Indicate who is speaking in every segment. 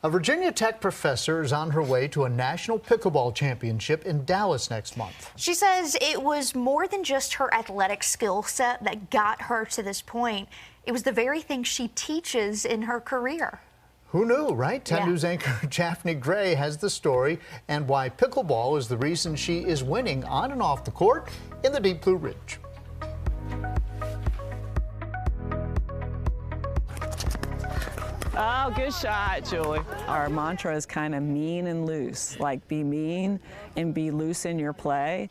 Speaker 1: A Virginia Tech professor is on her way to a national pickleball championship in Dallas next month.
Speaker 2: She says it was more than just her athletic skill set that got her to this point. It was the very thing she teaches in her career.
Speaker 1: Who knew, right? 10 News anchor Daphne Gray has the story and why pickleball is the reason she is winning on and off the court in the Deep Blue Ridge.
Speaker 3: Oh, good shot, Julie. Our mantra is kind of mean and loose, like be mean and be loose in your play.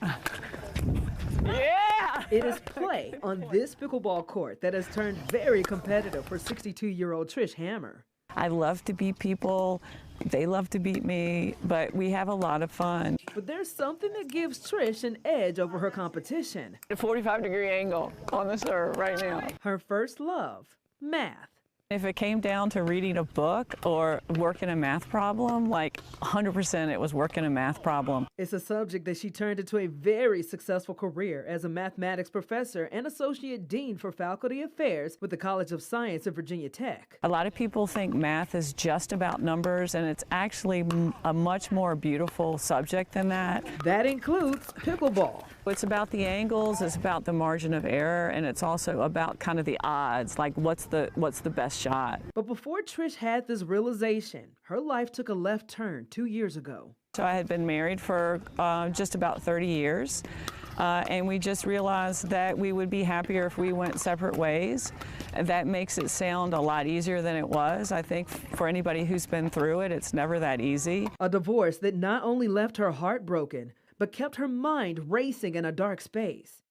Speaker 3: Yeah!
Speaker 4: It is play on this pickleball court that has turned very competitive for 62-year-old Trish Hammer.
Speaker 3: I love to beat people. They love to beat me, but we have a lot of fun.
Speaker 4: But there's something that gives Trish an edge over her competition.
Speaker 3: A 45-degree angle on the serve right now.
Speaker 4: Her first love, math.
Speaker 3: If it came down to reading a book or working a math problem, like 100% it was working a math problem.
Speaker 4: It's a subject that she turned into a very successful career as a mathematics professor and associate dean for faculty affairs with the College of Science at Virginia Tech.
Speaker 3: A lot of people think math is just about numbers, and it's actually a much more beautiful subject than that.
Speaker 4: That includes pickleball.
Speaker 3: It's about the angles, it's about the margin of error, and it's also about kind of the odds, like what's the best shot.
Speaker 4: But before Trish had this realization, her life took a left turn 2 years ago.
Speaker 3: So I had been married for just about 30 years, and we just realized that we would be happier if we went separate ways. That makes it sound a lot easier than it was. I think for anybody who's been through it, it's never that easy.
Speaker 4: A divorce that not only left her heartbroken, but kept her mind racing in a dark space.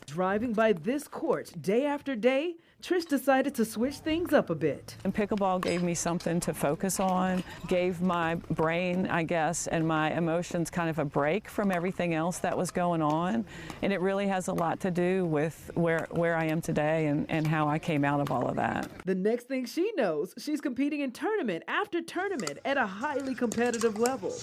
Speaker 4: Driving by this court day after day, Trish decided to switch things up a bit.
Speaker 3: And pickleball gave me something to focus on, gave my brain, I guess, and my emotions kind of a break from everything else that was going on. And it really has a lot to do with where I am today and how I came out of all of that.
Speaker 4: The next thing she knows, she's competing in tournament after tournament at a highly competitive level.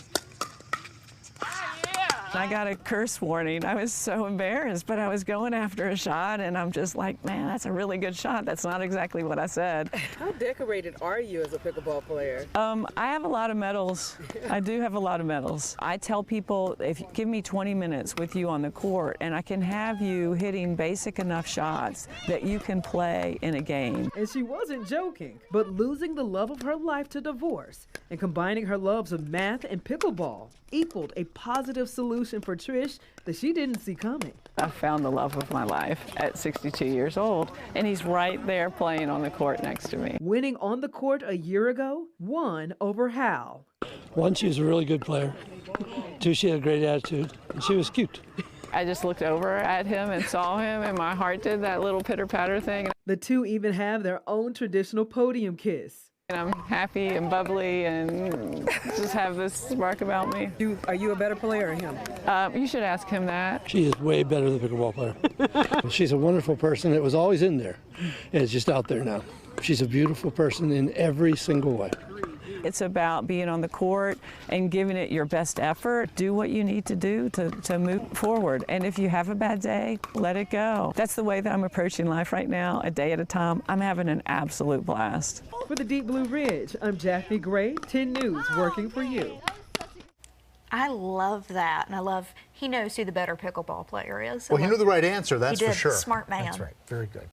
Speaker 3: I got a curse warning. I was so embarrassed, but I was going after a shot, and I'm just like, man, that's a really good shot. That's not exactly what I said.
Speaker 5: How decorated are you as a pickleball player?
Speaker 3: I have a lot of medals. I do have a lot of medals. I tell people, if you give me 20 minutes with you on the court, and I can have you hitting basic enough shots that you can play in a game.
Speaker 4: And she wasn't joking, but losing the love of her life to divorce and combining her loves of math and pickleball equaled a positive solution for Trish that she didn't see coming.
Speaker 3: I found the love of my life at 62 years old, and he's right there playing on the court next to me.
Speaker 4: Winning on the court a year ago, one over Hal.
Speaker 6: One, she was a really good player. Two, she had a great attitude, and she was cute.
Speaker 3: I just looked over at him and saw him, and my heart did that little pitter-patter thing.
Speaker 4: The two even have their own traditional podium kiss.
Speaker 3: And I'm happy and bubbly and just have this spark about me.
Speaker 5: Are you a better player or him?
Speaker 3: You should ask him that.
Speaker 6: She is way better than a pickleball player. She's a wonderful person. It was always in there, and it's just out there now. She's a beautiful person in every single way.
Speaker 3: It's about being on the court and giving it your best effort. Do what you need to do to move forward. And if you have a bad day, let it go. That's the way that I'm approaching life right now, a day at a time. I'm having an absolute blast.
Speaker 4: For the Deep Blue Ridge, I'm Daphne Gray, 10 News, working for you.
Speaker 2: I love that, and I love he knows who the better pickleball player is.
Speaker 1: Well, he knew the right answer, that's
Speaker 2: he did.
Speaker 1: for sure.
Speaker 2: Smart man.
Speaker 1: That's right. Very good.